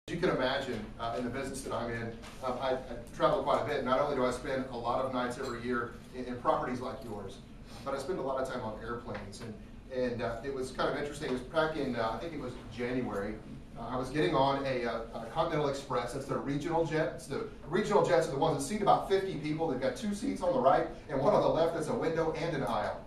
You can imagine, in the business that I'm in, I travel quite a bit. Not only do I spend a lot of nights every year in properties like yours, but I spend a lot of time on airplanes. And it was kind of interesting. It was back in, I think it was January. I was getting on a Continental Express. That's their regional jet. The regional jets are the ones that seat about 50 people. They've got 2 seats on the right and one on the left that's a window and an aisle.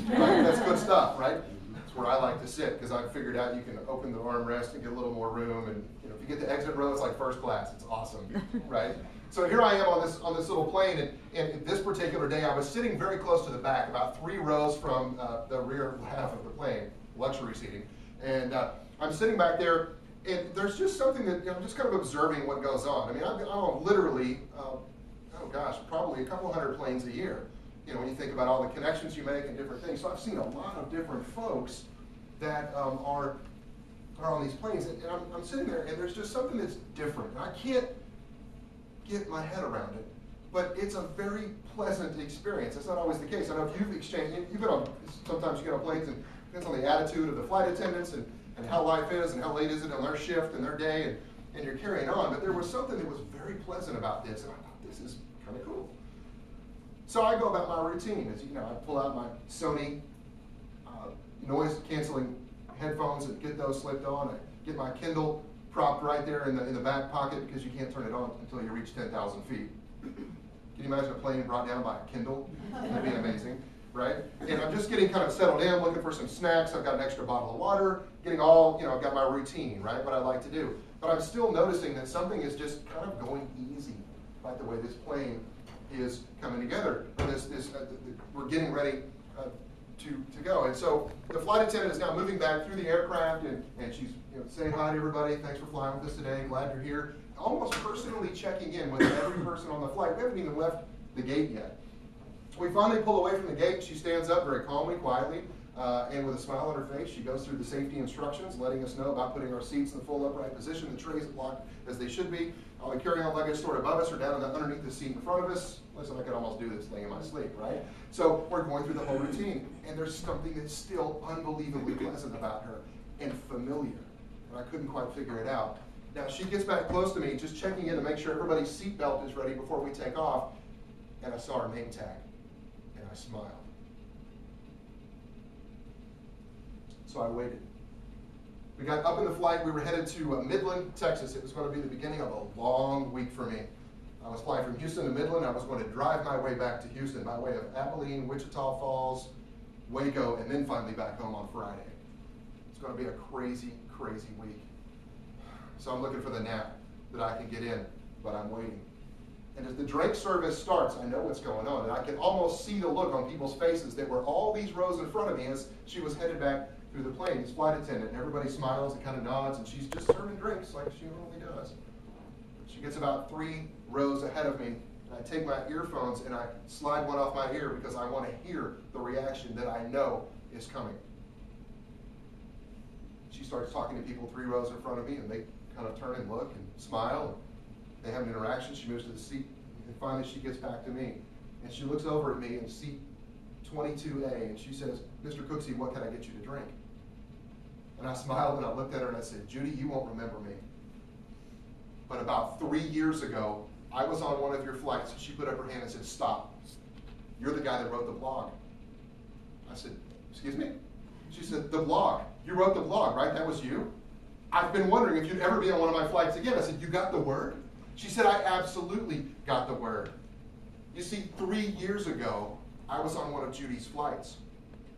Right? That's good stuff, right? That's where I like to sit, because I've figured out you can open the armrest and get a little more room. And if you get the exit row, it's like first class. It's awesome, right? So here I am on this little plane, and this particular day I was sitting very close to the back, about 3 rows from the rear half of the plane, luxury seating. And I'm sitting back there, and there's just something that, I'm just kind of observing what goes on. I mean, I'm on literally, oh gosh, probably a couple hundred planes a year. When you think about all the connections you make and different things. So I've seen a lot of different folks that are on these planes, and I'm sitting there, and there's just something that's different. I can't get my head around it, but it's a very pleasant experience. That's not always the case. I know if you've been on, sometimes you get on planes, and it depends on the attitude of the flight attendants and how life is and how late is it on their shift and their day, and you're carrying on. But there was something that was very pleasant about this, and I thought, this is kind of cool. So I go about my routine. As I pull out my Sony noise-canceling headphones and get those slipped on. I get my Kindle propped right there in the back pocket, because you can't turn it on until you reach 10,000 feet. Can you imagine a plane brought down by a Kindle? That'd be amazing, right? And I'm just getting kind of settled in, looking for some snacks. I've got an extra bottle of water, getting all, I've got my routine, right? What I like to do. But I'm still noticing that something is just kind of going easy, right? The way this plane is coming together. We're getting ready to go. And so the flight attendant is now moving back through the aircraft, and she's saying hi to everybody. Thanks for flying with us today. Glad you're here. Almost personally checking in with every person on the flight. We haven't even left the gate yet. We finally pull away from the gate. She stands up very calmly, quietly, and with a smile on her face, she goes through the safety instructions, letting us know about putting our seats in the full upright position, the trays locked as they should be. All the carry-on luggage stored above us or down underneath the seat in front of us. Listen, I could almost do this thing in my sleep, right? So we're going through the whole routine, and there's something that's still unbelievably pleasant about her and familiar, and I couldn't quite figure it out. Now she gets back close to me, just checking in to make sure everybody's seatbelt is ready before we take off, and I saw her name tag, and I smiled. So I waited. We got up in the flight. We were headed to Midland, Texas. It was going to be the beginning of a long week for me. I was flying from Houston to Midland. I was going to drive my way back to Houston by way of Abilene, Wichita Falls, Waco, and then finally back home on Friday. It's going to be a crazy, crazy week. So I'm looking for the nap that I can get in, but I'm waiting. And as the drink service starts, I know what's going on, and I can almost see the look on people's faces that were all these rows in front of me as she was headed back through the plane, this flight attendant, and everybody smiles and kind of nods, and she's just serving drinks like she normally does. She gets about 3 rows ahead of me, and I take my earphones and I slide one off my ear because I want to hear the reaction that I know is coming. She starts talking to people 3 rows in front of me, and they kind of turn and look and smile. And they have an interaction. She moves to the seat, and finally she gets back to me, and she looks over at me in seat 22A, and she says, "Mr. Cooksey, what can I get you to drink?" And I smiled and I looked at her and I said, "Judy, you won't remember me, but about 3 years ago, I was on one of your flights." She put up her hand and said, "Stop. You're the guy that wrote the blog." I said, "Excuse me?" She said, "The blog. You wrote the blog, right? That was you? I've been wondering if you'd ever be on one of my flights again." I said, "You got the word?" She said, "I absolutely got the word." You see, 3 years ago, I was on one of Judy's flights,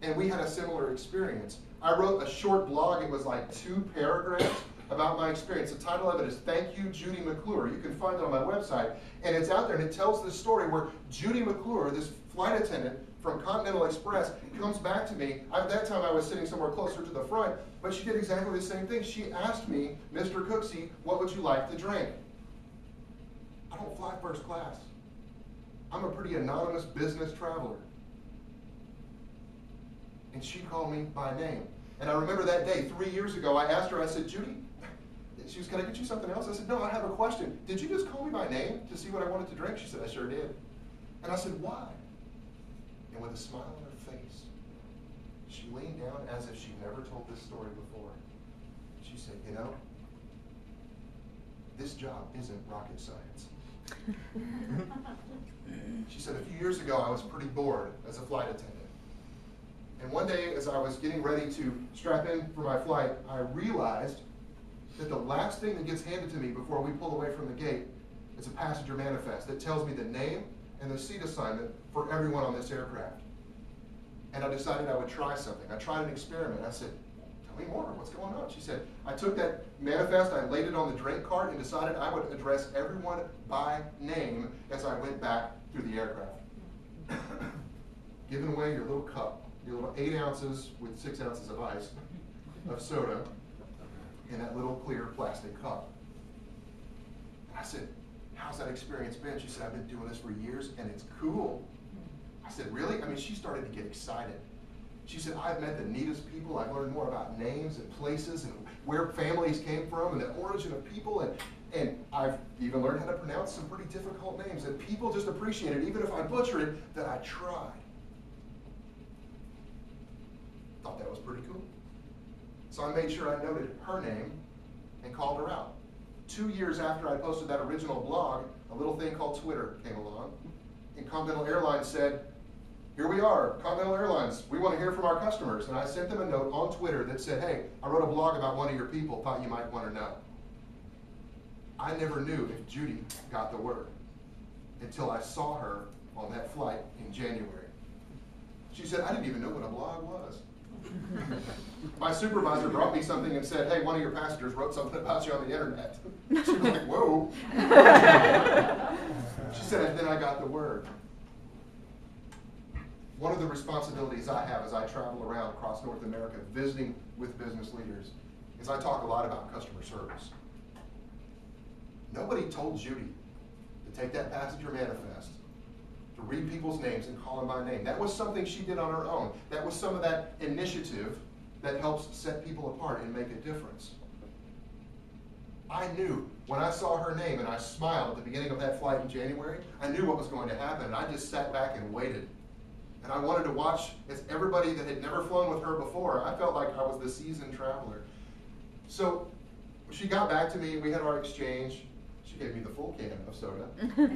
and we had a similar experience. I wrote a short blog. It was like 2 paragraphs about my experience. The title of it is "Thank You, Judy McClure." You can find it on my website, and it's out there, and it tells the story where Judy McClure, this flight attendant from Continental Express, comes back to me. At that time, I was sitting somewhere closer to the front, but she did exactly the same thing. She asked me, "Mr. Cooksey, what would you like to drink?" I don't fly first class. I'm a pretty anonymous business traveler. And she called me by name. And I remember that day, 3 years ago, I asked her, I said, "Judy," she was, "can I get you something else?" I said, "No, I have a question. Did you just call me by name to see what I wanted to drink?" She said, "I sure did." And I said, "Why?" And with a smile on her face, she leaned down as if she'd never told this story before. She said, "You know, this job isn't rocket science. She said, a few years ago, I was pretty bored as a flight attendant. And one day, as I was getting ready to strap in for my flight, I realized that the last thing that gets handed to me before we pull away from the gate is a passenger manifest that tells me the name and the seat assignment for everyone on this aircraft. And I decided I would try something. I tried an experiment. I said, tell me more, what's going on? She said, I took that manifest, I laid it on the drink cart and decided I would address everyone by name as I went back through the aircraft. Giving away your little cup, your little 8 ounces with 6 ounces of ice, of soda, in that little clear plastic cup. And I said, how's that experience been? She said, I've been doing this for years and it's cool. I said, really? I mean, she started to get excited. She said, I've met the neatest people. I've learned more about names and places and where families came from and the origin of people. And I've even learned how to pronounce some pretty difficult names. And people just appreciate it, even if I butcher it, that I tried. Thought that was pretty cool. So I made sure I noted her name and called her out. 2 years after I posted that original blog, a little thing called Twitter came along. And Continental Airlines said, here we are, Continental Airlines, we want to hear from our customers. And I sent them a note on Twitter that said, hey, I wrote a blog about one of your people, thought you might want to know. I never knew if Judy got the word until I saw her on that flight in January. She said, I didn't even know what a blog was. My supervisor brought me something and said, hey, one of your passengers wrote something about you on the internet. She was like, whoa. She said, and then I got the word. One of the responsibilities I have as I travel around across North America visiting with business leaders is I talk a lot about customer service. Nobody told Judy to take that passenger manifest, to read people's names and call them by name. That was something she did on her own. That was some of that initiative that helps set people apart and make a difference. I knew when I saw her name and I smiled at the beginning of that flight in January, I knew what was going to happen, and I just sat back and waited. And I wanted to watch as everybody that had never flown with her before. I felt like I was the seasoned traveler. So she got back to me, we had our exchange. She gave me the full can of soda. You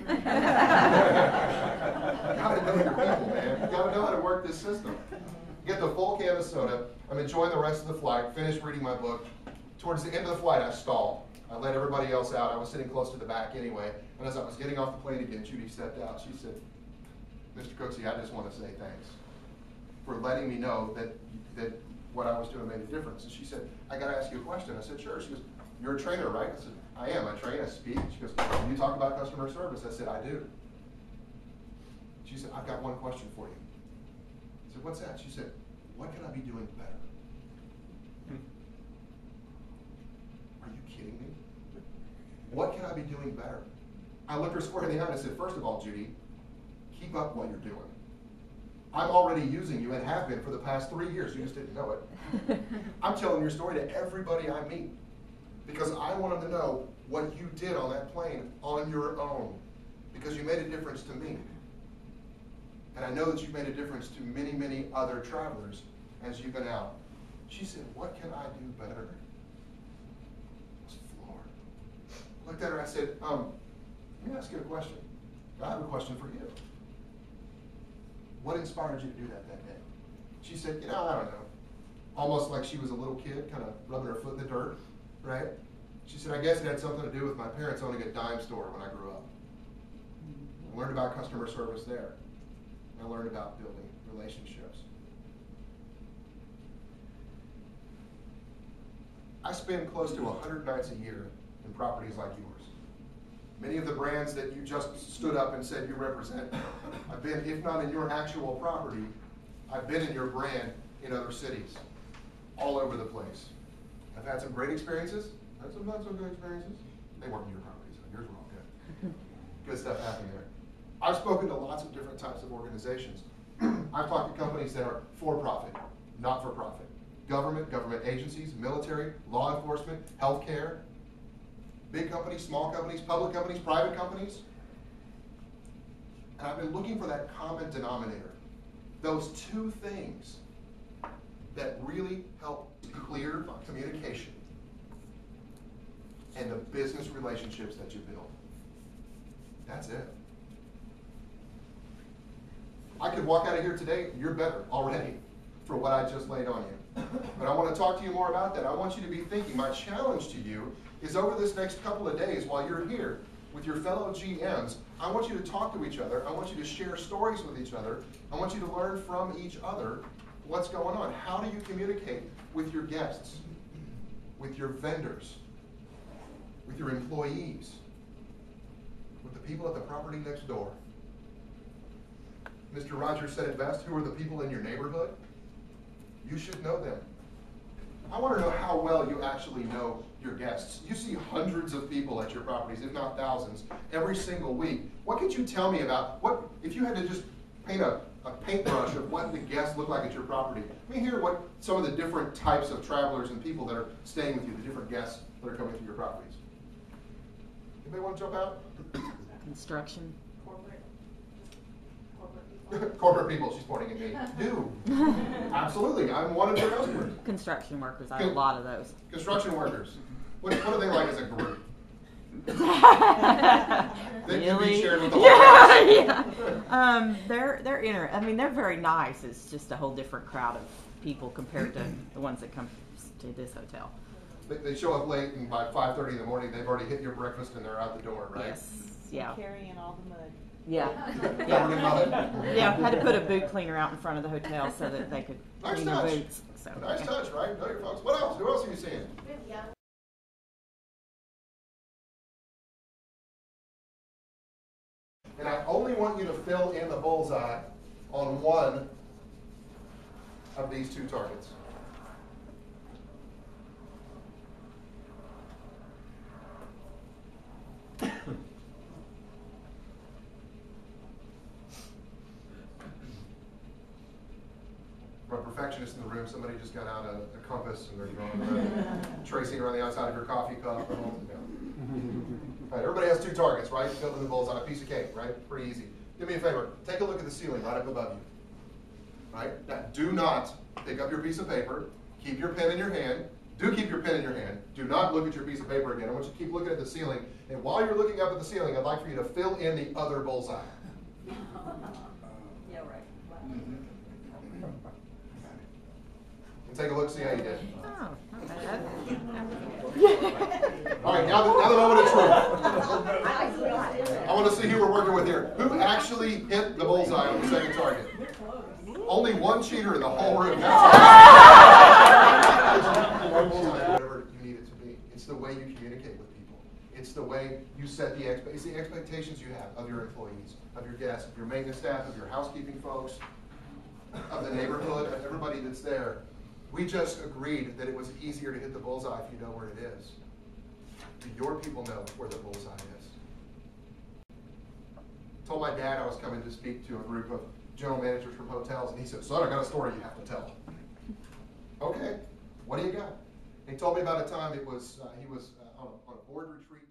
gotta know your people, man. You gotta know how to work this system. Get the full can of soda. I'm enjoying the rest of the flight, finished reading my book. Towards the end of the flight, I stalled. I let everybody else out. I was sitting close to the back anyway. And as I was getting off the plane again, Judy stepped out. She said, Mr. Cooksey, I just want to say thanks for letting me know that what I was doing made a difference. And she said, I got to ask you a question. I said, sure. She goes, you're a trainer, right? I said, I am. I train, I speak. She goes, you talk about customer service? I said, I do. She said, I've got one question for you. I said, what's that? She said, what can I be doing better? Are you kidding me? What can I be doing better? I looked her square in the eye and I said, first of all, Judy, keep up what you're doing. I'm already using you and have been for the past 3 years. You just didn't know it. I'm telling your story to everybody I meet because I want them to know what you did on that plane on your own because you made a difference to me. And I know that you've made a difference to many, many other travelers as you've been out. She said, what can I do better? I was floored. I looked at her, I said, let me ask you a question. I have a question for you. What inspired you to do that day? She said, I don't know. Almost like she was a little kid, kind of rubbing her foot in the dirt, right? She said, I guess it had something to do with my parents owning a dime store when I grew up. I learned about customer service there. I learned about building relationships. I spend close to 100 nights a year in properties like yours. Many of the brands that you just stood up and said you represent, I've been, if not in your actual property, I've been in your brand in other cities, all over the place. I've had some great experiences, had some not so good experiences. They weren't in your properties, so yours were all good. Good stuff happening there. I've spoken to lots of different types of organizations. I've talked to companies that are for-profit, not-for-profit, government agencies, military, law enforcement, healthcare, big companies, small companies, public companies, private companies. And I've been looking for that common denominator. Those two things that really help clear communication and the business relationships that you build. That's it. I could walk out of here today, you're better already for what I just laid on you. But I want to talk to you more about that. I want you to be thinking. My challenge to you is over this next couple of days while you're here with your fellow GMs, I want you to talk to each other. I want you to share stories with each other. I want you to learn from each other what's going on. How do you communicate with your guests, with your vendors, with your employees, with the people at the property next door? Mr. Rogers said it best, who are the people in your neighborhood? You should know them. I want to know how well you actually know your guests. You see hundreds of people at your properties, if not thousands, every single week. What could you tell me about, what if you had to just paint a paintbrush of what the guests look like at your property? Let me hear what some of the different types of travelers and people that are staying with you, the different guests that are coming through your properties. Anybody want to jump out? Construction. Corporate people, she's pointing at me. Do. Absolutely, I'm one of your customers. Construction workers, I have a lot of those. Construction workers. What are they like as a group? They can be shared with the whole house. They're very nice. It's just a whole different crowd of people compared to the ones that come to this hotel. They show up late, and by 5:30 in the morning, they've already hit your breakfast and they're out the door, right? Yes. Yeah. Carrying all the mud. Yeah. Covered in mud? Yeah. Had to put a boot cleaner out in front of the hotel so that they could clean their touch. boots. So, Nice touch, right? Know your folks. What else? Who else are you seeing? And I only want you to fill in the bullseye on one of these two targets. For a perfectionist in the room, somebody just got out a compass and they're tracing around the outside of your coffee cup. All right, everybody has two targets, right? Fill in the bullseye, a piece of cake, right? Pretty easy. Do me a favor. Take a look at the ceiling right up above you. Right? Now, do not pick up your piece of paper. Keep your pen in your hand. Do keep your pen in your hand. Do not look at your piece of paper again. I want you to keep looking at the ceiling. And while you're looking up at the ceiling, I'd like for you to fill in the other bullseye. Yeah, right. And take a look, see how you did. oh, not bad. All right, now the moment of truth. I want to see who we're working with here. Who actually hit the bullseye on the second target? Only one cheater in the whole room. Whatever you need it to be. It's the way you communicate with people. It's the way you set the expectations you have of your employees, of your guests, of your maintenance staff, of your housekeeping folks, of the neighborhood, of everybody that's there. We just agreed that it was easier to hit the bullseye if you know where it is. Do your people know where the bullseye is? I told my dad I was coming to speak to a group of general managers from hotels, and he said, "Son, I got a story you have to tell." Okay, what do you got? And he told me about a time he was on a board retreat.